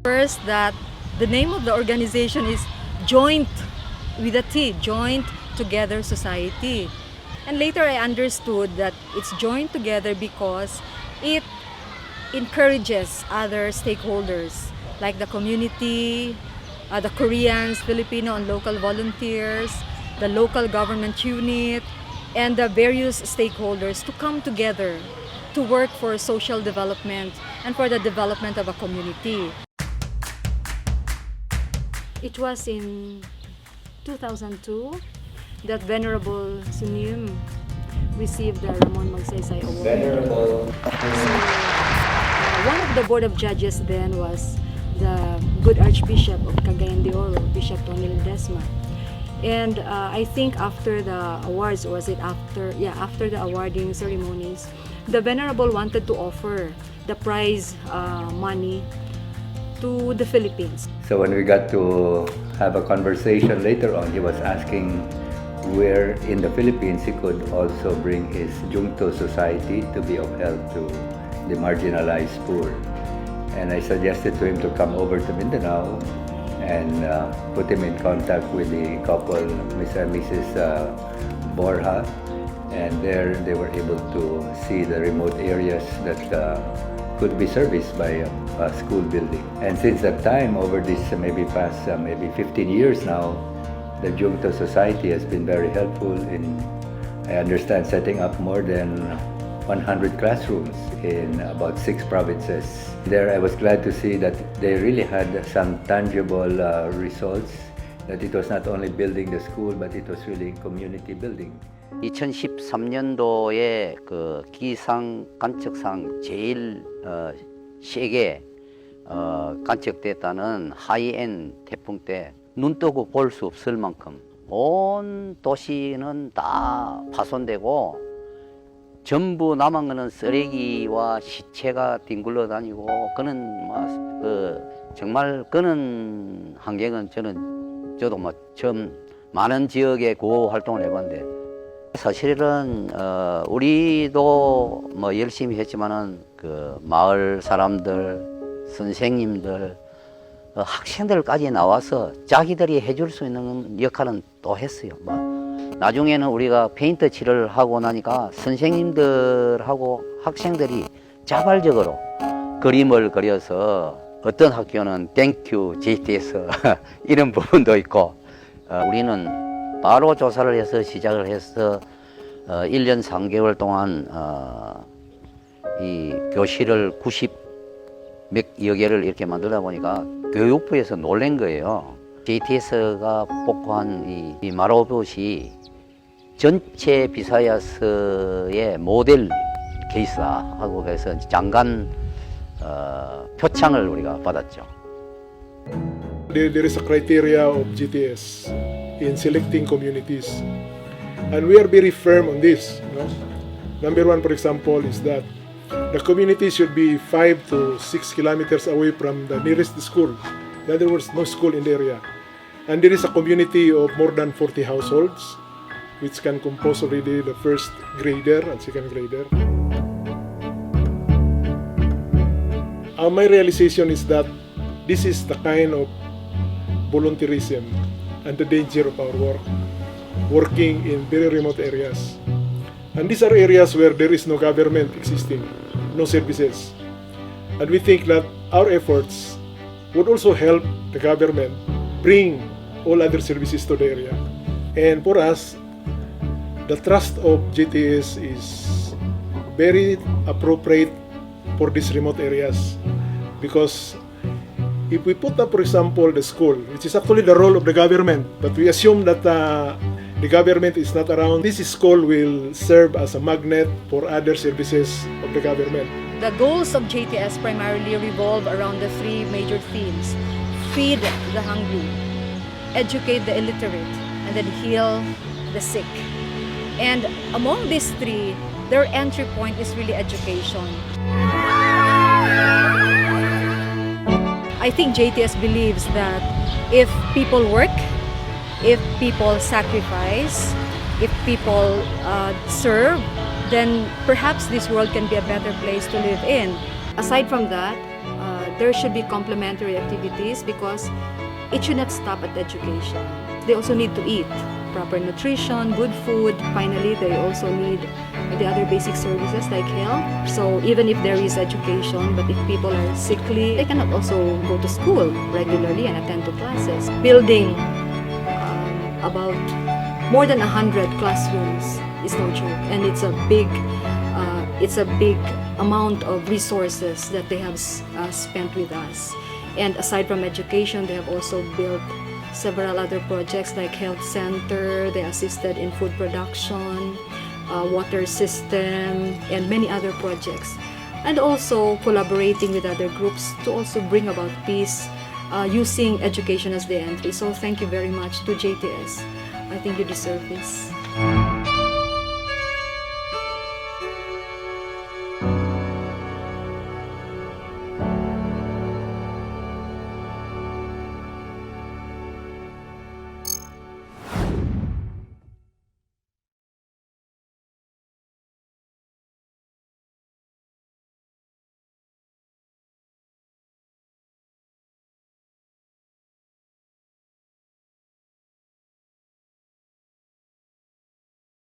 First, that the name of the organization is Joint with a T, Joint Together Society. And later I understood that it's joined together because it encourages other stakeholders like the community, the Koreans, Filipino and local volunteers, the local government unit, and the various stakeholders to come together to work for social development and for the development of a community. It was in 2002 that Venerable Sunim received the Ramon Magsaysay Award. Venerable. One of the board of judges then was the good Archbishop of Cagayan de Oro, Bishop Tony Ledesma. And I think after the awards, or was it after? Yeah, after the awarding ceremonies, the Venerable wanted to offer the prize money to the Philippines. So when we got to have a conversation later on, he was asking where in the Philippines he could also bring his Junto Society to be of help to the marginalized poor. And I suggested to him to come over to Mindanao and put him in contact with the couple, Mr. and Mrs. Borja. And there they were able to see the remote areas that could be serviced by a school building. And since that time, over this maybe past 15 years now, the Junto Society has been very helpful in, I understand, setting up more than 100 classrooms in about 6 provinces. There I was glad to see that they really had some tangible results, that it was not only building the school, but it was really community building. 2013년도에 그 기상 관측상 제일 세게 관측됐다는 하이엔 태풍 때 눈 뜨고 볼 수 없을 만큼 온 도시는 다 파손되고 전부 남은 거는 쓰레기와 시체가 뒹굴러 다니고 정말 그런 환경은 저도 처음 많은 지역에 구호 활동을 해봤는데 사실은 우리도 열심히 했지만은 그 마을 사람들, 선생님들, 학생들까지 나와서 자기들이 해줄 수 있는 역할은 또 했어요. 나중에는 우리가 페인트 칠을 하고 나니까 선생님들하고 학생들이 자발적으로 그림을 그려서 어떤 학교는 땡큐 JTS 이런 부분도 있고 우리는 바로 조사를 해서 시작을 해서 1년 3개월 동안 이 교실을 90여 개를 이렇게 만들다 보니까 교육부에서 놀란 거예요. JTS가 복구한 이 마로봇이 전체 비사야스의 모델 케이스다 하고 해서 장관 표창을 우리가 받았죠. There is a criteria of JTS in selecting communities, and we are very firm on this. Number one, for example, is that the community should be 5 to 6 kilometers away from the nearest school. In other words, no school in the area. And there is a community of more than 40 households, which can compose already the first grader and second grader. My realization is that this is the kind of volunteerism and the danger of our work, working in very remote areas. And these are areas where there is no government existing, no services. And we think that our efforts would also help the government bring all other services to the area. And for us, the trust of JTS is very appropriate for these remote areas, because if we put up, for example, the school, which is actually the role of the government, but we assume that the government is not around, this school will serve as a magnet for other services of the government. The goals of JTS primarily revolve around the 3 major themes: feed the hungry, educate the illiterate, and then heal the sick. And among these 3, their entry point is really education. I think JTS believes that if people work, if people sacrifice, if people serve, then perhaps this world can be a better place to live in. Aside from that, there should be complementary activities because it should not stop at education. They also need to eat proper nutrition, good food. Finally, they also need the other basic services like health. So even if there is education, but if people are sickly, they cannot also go to school regularly and attend to classes. Building about more than 100 classrooms is no joke, and it's a big amount of resources that they have spent with us. And aside from education, they have also built several other projects like health center. They assisted in food production, water system, and many other projects. And also collaborating with other groups to also bring about peace using education as the entry. So thank you very much to JTS. I think you deserve this.